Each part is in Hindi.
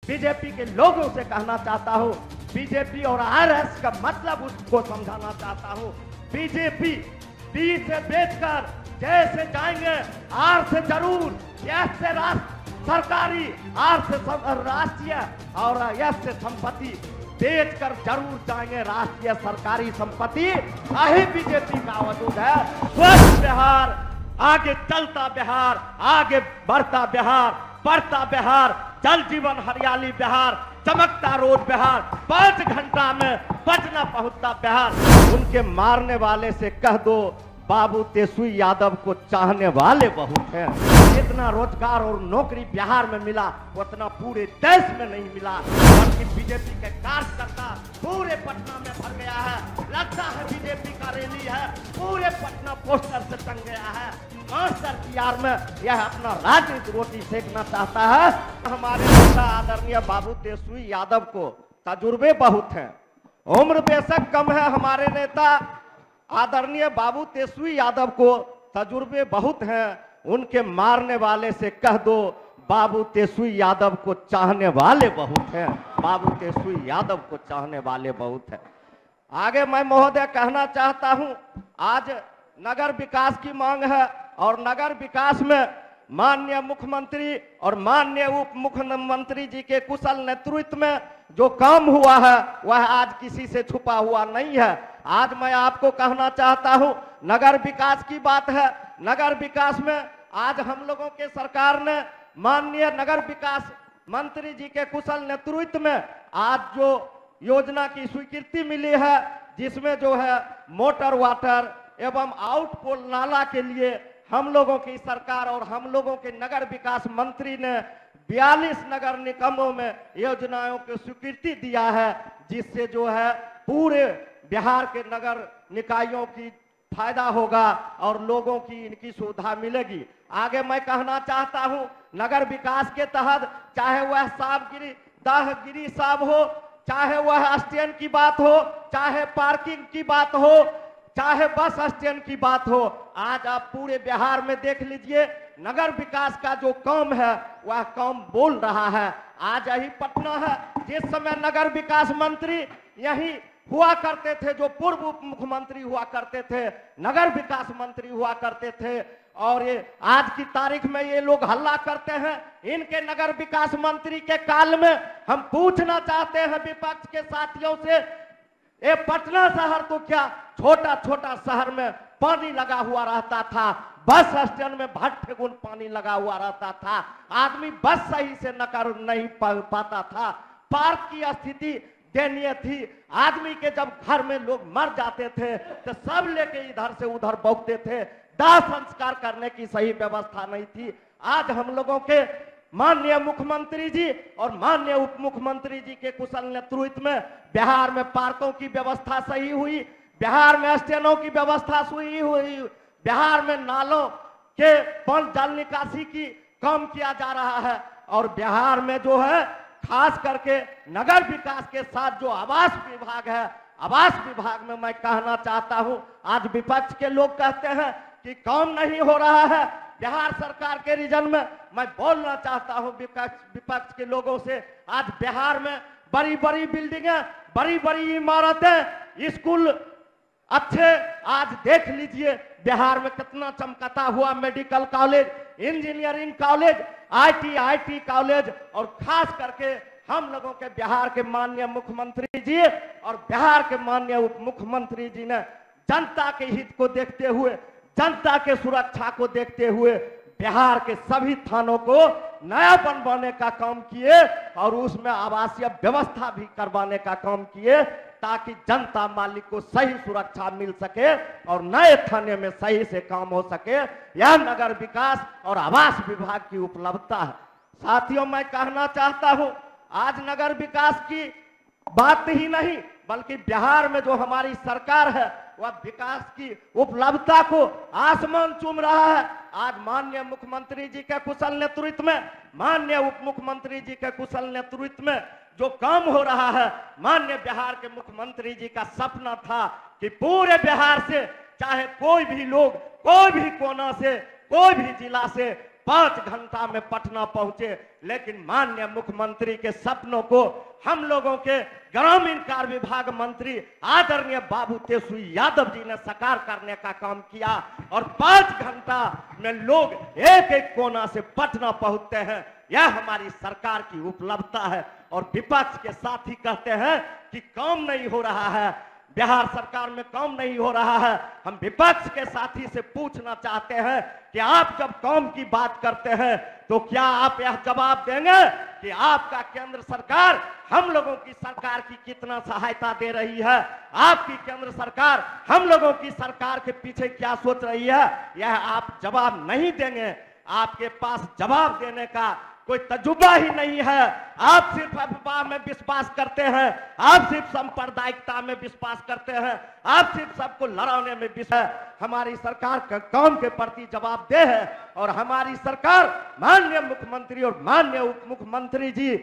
बीजेपी के लोगों से कहना चाहता हूं, बीजेपी और आरएस का मतलब उसको समझाना चाहता हूं। बीजेपी बी से बेचकर जैसे जाएंगे, आर से जरूर, एस से सरकारी, आर से राष्ट्रीय और एस से संपत्ति बेचकर जरूर जाएंगे राष्ट्रीय सरकारी संपत्ति। यही बीजेपी का वजूद है। स्वस्थ बिहार, आगे चलता बिहार, आगे बढ़ता बिहार, बढ़ता बिहार, जल जीवन हरियाली बिहार, चमकता रोड बिहार, 5 घंटा में पटना पहुंचता बिहार। उनके मारने वाले से कह दो बाबू तेजस्वी यादव को चाहने वाले बहुत हैं। जितना रोजगार और नौकरी बिहार में मिला उतना पूरे देश में नहीं मिला, बल्कि बीजेपी के कार्यकर्ता पूरे पटना में भर गया है। लगता है बीजेपी का रैली है, पूरे पटना पोस्टर से टंग गया है। मास्टर पीआर में यह अपना राजनीतिक रोटी सेकना चाहता है। हमारे नेता आदरणीय बाबू तेजस्वी यादव को तजुर्बे बहुत हैं, उम्र बेशक कम है। हमारे नेता आदरणीय बाबू तेजस्वी यादव को तजुर्बे बहुत हैं। उनके मारने वाले से कह दो बाबू तेजस्वी यादव को चाहने वाले बहुत हैं। बाबू तेजस्वी यादव को चाहने वाले बहुत हैं। आगे मैं महोदय कहना चाहता हूं, आज नगर विकास की मांग है और नगर विकास में माननीय मुख्यमंत्री और माननीय उप मुख्यमंत्री जी के कुशल नेतृत्व में जो काम हुआ है वह आज किसी से छुपा हुआ नहीं है। आज मैं आपको कहना चाहता हूं, नगर विकास की बात है। नगर विकास में आज हम लोगों के सरकार ने माननीय नगर विकास मंत्री जी के कुशल नेतृत्व में आज जो योजना की स्वीकृति मिली है, जिसमें जो है मोटर वाटर एवं आउटपोल नाला के लिए हम लोगों की सरकार और हम लोगों के नगर विकास मंत्री ने 42 नगर निगमों में योजनाओं को स्वीकृति दिया है, जिससे जो है पूरे बिहार के नगर निकायों की फायदा होगा और लोगों की इनकी सुविधा मिलेगी। आगे मैं कहना चाहता हूं, नगर विकास के तहत चाहे वह साहबगिरी दाहगिरी साहब हो, चाहे वह स्टैंड की बात हो, चाहे पार्किंग की बात हो, चाहे बस स्टैंड की बात हो, आज आप पूरे बिहार में देख लीजिए नगर विकास का जो काम है वह काम बोल रहा है। आज यही पटना है, जिस समय नगर विकास मंत्री यही हुआ करते थे, जो पूर्व उप मुख्यमंत्री हुआ करते थे, नगर विकास मंत्री हुआ करते थे, और ये आज की तारीख में ये लोग हल्ला करते हैं। इनके नगर विकास मंत्री के काल में हम पूछना चाहते हैं विपक्ष के साथियों से, ये पटना शहर तो क्या छोटा छोटा शहर में पानी लगा हुआ रहता था, बस स्टैंड में भट्टे गुण पानी लगा हुआ रहता था, आदमी बस सही से नकर नहीं पाता था, पार्क की स्थिति दयनीय थी, आदमी के जब घर में लोग मर जाते थे तो सब लेके इधर से उधर बौखते थे, दाह संस्कार करने की सही व्यवस्था नहीं थी। आज हम लोगों के माननीय मुख्यमंत्री जी और माननीय उप मुख्यमंत्री जी के कुशल नेतृत्व में बिहार में पार्कों की व्यवस्था सही हुई, बिहार में स्टैंडों की व्यवस्था सही हुई, बिहार में नालों के जल निकासी की काम किया जा रहा है, और बिहार में जो है खास करके नगर विकास के साथ जो आवास विभाग है, आवास विभाग में मैं कहना चाहता हूं, आज विपक्ष के लोग कहते हैं कि काम नहीं हो रहा है बिहार सरकार के रीजन में। मैं बोलना चाहता हूं विपक्ष के लोगों से, आज बिहार में बड़ी बड़ी बिल्डिंगें, बड़ी बड़ी इमारतें, स्कूल अच्छे, आज देख लीजिए बिहार में कितना चमकता हुआ medical college, engineering college, IT college, और खास करके हम लोगों के बिहार के माननीय मुख्यमंत्री जी और बिहार के माननीय उप मुख्यमंत्री जी ने जनता के हित को देखते हुए, जनता के सुरक्षा को देखते हुए बिहार के सभी थानों को नया बनवाने का काम किए और उसमें आवासीय व्यवस्था भी करवाने का काम किए, ताकि जनता मालिक को सही सुरक्षा मिल सके और नए थाने में सही से काम हो सके। यह नगर विकास और आवास विभाग की उपलब्धता है। साथियों, मैं कहना चाहता हूं, आज नगर विकास की बात ही नहीं बल्कि बिहार में जो हमारी सरकार है वह विकास की उपलब्धता को आसमान चूम रहा है। आज माननीय मुख्यमंत्री जी के कुशल नेतृत्व में, माननीय उप मुख्यमंत्री जी के कुशल नेतृत्व में जो काम हो रहा है, माननीय बिहार के मुख्यमंत्री जी का सपना था कि पूरे बिहार से चाहे कोई भी लोग, कोई भी कोना से, कोई भी जिला से 5 घंटा में पटना पहुंचे, लेकिन माननीय मुख्यमंत्री के सपनों को हम लोगों के ग्रामीण कार्य विभाग मंत्री आदरणीय बाबू तेजस्वी यादव जी ने साकार करने का काम किया और 5 घंटा में लोग एक एक कोना से पटना पहुंचते हैं। यह हमारी सरकार की उपलब्धता है। और विपक्ष के साथी कहते हैं कि काम नहीं हो रहा है, बिहार सरकार में काम नहीं हो रहा है। हम विपक्ष के साथी से पूछना चाहते हैं कि आप जब काम की बात करते हैं तो क्या आप यह जवाब देंगे कि आपका केंद्र सरकार हम लोगों की सरकार की कितना सहायता दे रही है? आपकी केंद्र सरकार हम लोगों की सरकार के पीछे क्या सोच रही है? यह आप जवाब नहीं देंगे। आपके पास जवाब देने का कोई तजुर्बा ही नहीं है। आप सिर्फ अफवाह में विश्वास करते हैं, आप सिर्फ सांप्रदायिकता में विश्वास करते हैं, आप सिर्फ सबको लड़ाने में विश्वास। हमारी सरकार का काम के प्रति जवाबदेह है और हमारी सरकार माननीय मुख्यमंत्री और माननीय उप मुख्यमंत्री जी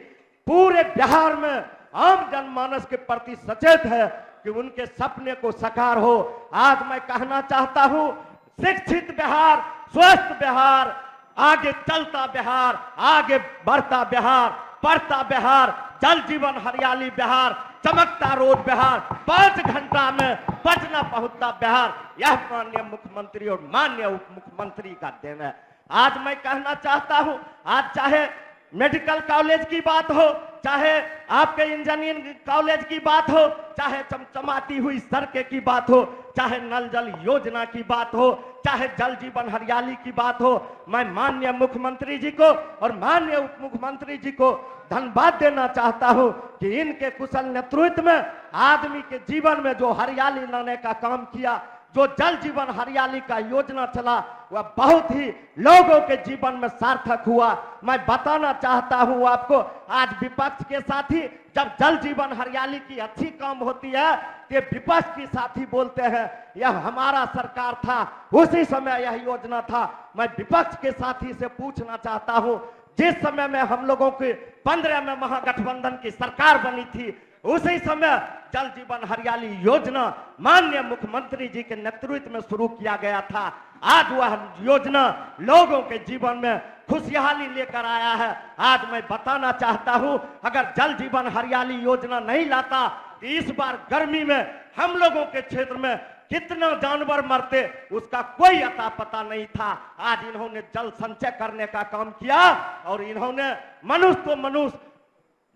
पूरे बिहार में आम जनमानस के प्रति सचेत है कि उनके सपने को साकार हो। आज मैं कहना चाहता हूं, शिक्षित बिहार, स्वस्थ बिहार, आगे चलता बिहार, आगे बढ़ता बिहार, पढ़ता बिहार, जल जीवन हरियाली बिहार, चमकता रोड बिहार, 5 घंटा में पटना पहुंचता बिहार, यह माननीय मुख्यमंत्री और माननीय उप मुख्यमंत्री का देन है। आज मैं कहना चाहता हूं, आज चाहे मेडिकल कॉलेज की बात हो, चाहे आपके इंजीनियरिंग कॉलेज की बात हो, चाहे चमचमाती हुई सड़कें की बात हो, चाहे नल जल योजना की बात हो, चाहे जल जीवन हरियाली की बात हो, मैं माननीय मुख्यमंत्री जी को और माननीय उप मुख्यमंत्री जी को धन्यवाद देना चाहता हूं कि इनके कुशल नेतृत्व में आदमी के जीवन में जो हरियाली लाने का काम किया, जो जल जीवन हरियाली का योजना चला, वह बहुत ही लोगों के जीवन में सार्थक हुआ। मैं बताना चाहता हूं आपको, आज विपक्ष के साथी जब जल जीवन हरियाली की अच्छी काम होती है तो विपक्ष के साथी बोलते हैं यह हमारा सरकार था, उसी समय यह योजना था। मैं विपक्ष के साथी से पूछना चाहता हूं, जिस समय में हम लोगों के 15 में महागठबंधन की सरकार बनी थी, उसी समय जल जीवन हरियाली योजना माननीय मुख्यमंत्री जी के नेतृत्व में शुरू किया गया था। आज वह योजना लोगों के जीवन में खुशहाली लेकर आया है। आज मैं बताना चाहता हूं, अगर जल जीवन हरियाली योजना नहीं लाता तो इस बार गर्मी में हम लोगों के क्षेत्र में कितना जानवर मरते उसका कोई अता पता नहीं था। आज इन्होंने जल संचय करने का काम किया और इन्होंने मनुष्य तो मनुष्य,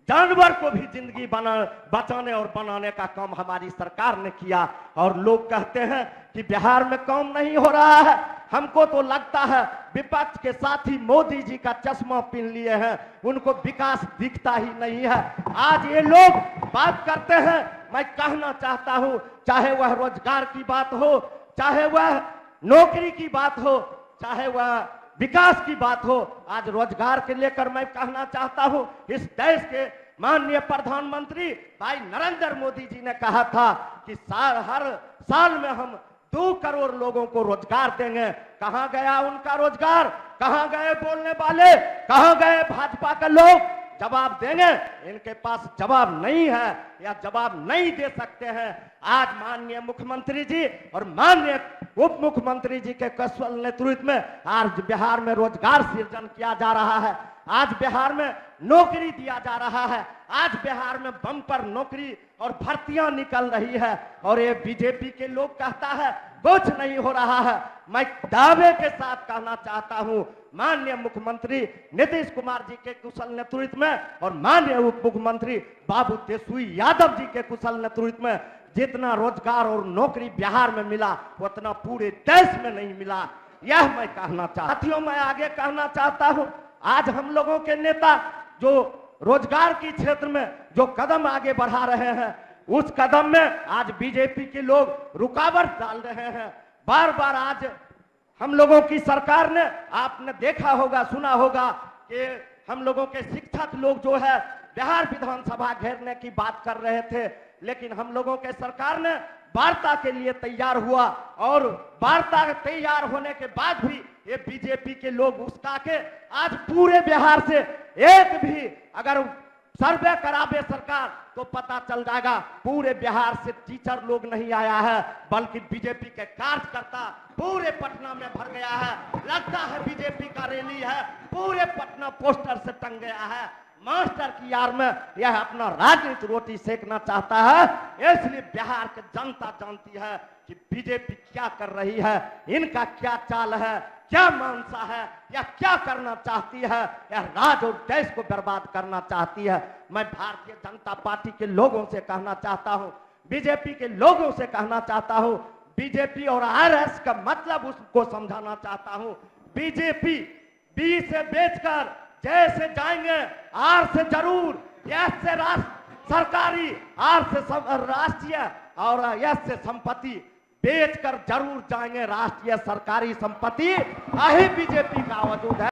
जानवर को भी जिंदगी बचाने और बनाने का काम हमारी सरकार ने किया। और लोग कहते हैं कि बिहार में काम नहीं हो रहा है। हमको तो लगता है विपक्ष के साथी मोदी जी का चश्मा पहन लिए हैं, उनको विकास दिखता ही नहीं है। आज ये लोग बात करते हैं, मैं कहना चाहता हूं, चाहे वह रोजगार की बात हो, चाहे वह नौकरी की बात हो, चाहे वह विकास की बात हो, आज रोजगार के लेकर मैं कहना चाहता हूं, इस देश के माननीय प्रधानमंत्री भाई नरेंद्र मोदी जी ने कहा था कि हर साल में हम 2 करोड़ लोगों को रोजगार देंगे। कहां गया उनका रोजगार? कहां गए बोलने वाले? कहां गए भाजपा के लोग? जवाब देंगे, इनके पास जवाब नहीं है या जवाब नहीं दे सकते हैं। आज माननीय मुख्यमंत्री जी और माननीय उप मुख्यमंत्री जी के कुशल नेतृत्व में आज बिहार में रोजगार सृजन किया जा रहा है। आज बिहार में नौकरी दिया जा रहा है। आज बिहार में बम्पर नौकरी और भर्तियां निकल रही है। और ये बीजेपी के लोग कहता है कुछ नहीं हो रहा है। मैं दावे के साथ कहना चाहता हूं, माननीय मुख्यमंत्री नीतीश कुमार जी के कुशल नेतृत्व में और माननीय उप मुख्यमंत्री बाबू तेजस्वी यादव जी के कुशल नेतृत्व में जितना रोजगार और नौकरी बिहार में मिला उतना पूरे देश में नहीं मिला। यह मैं कहना साथियों, मैं आगे कहना चाहता हूं, आज हम लोगों के नेता जो रोजगार की क्षेत्र में जो कदम आगे बढ़ा रहे हैं, उस कदम में आज बीजेपी के लोग रुकावट डाल रहे हैं। बार बार आज हम लोगों की सरकार ने, आपने देखा होगा, सुना होगा कि हम लोगों के शिक्षक लोग जो है बिहार विधानसभा घेरने की बात कर रहे थे, लेकिन हम लोगों के सरकार ने वार्ता के लिए तैयार हुआ और वार्ता तैयार होने के बाद भी ये बीजेपी के लोग उसका के आज पूरे बिहार से एक भी अगर सर्वे करावे सरकार तो पता चल जाएगा पूरे बिहार से टीचर लोग नहीं आया है, बल्कि बीजेपी के कार्यकर्ता पूरे पटना में भर गया है। लगता है बीजेपी का रैली है, पूरे पटना पोस्टर से टंग गया है। मास्टर की यार में यह अपना राजनीतिक रोटी सेकना चाहता है, इसलिए बिहार की जनता जानती है कि बीजेपी क्या कर रही है, इनका क्या चाल है, क्या मानसा है, या क्या करना चाहती है, या राज्य और देश को बर्बाद करना चाहती है। मैं भारतीय जनता पार्टी के लोगों से कहना चाहता हूं, बीजेपी के लोगों से कहना चाहता हूं, बीजेपी और आरएस का मतलब उसको समझाना चाहता हूं। बीजेपी बी से बेचकर जैसे जाएंगे आर से जरूर, एस से सरकारी, आर से राष्ट्रीय और एस से संपत्ति बेचकर जरूर जाएंगे राष्ट्रीय सरकारी संपत्ति। यही बीजेपी का वजूद है।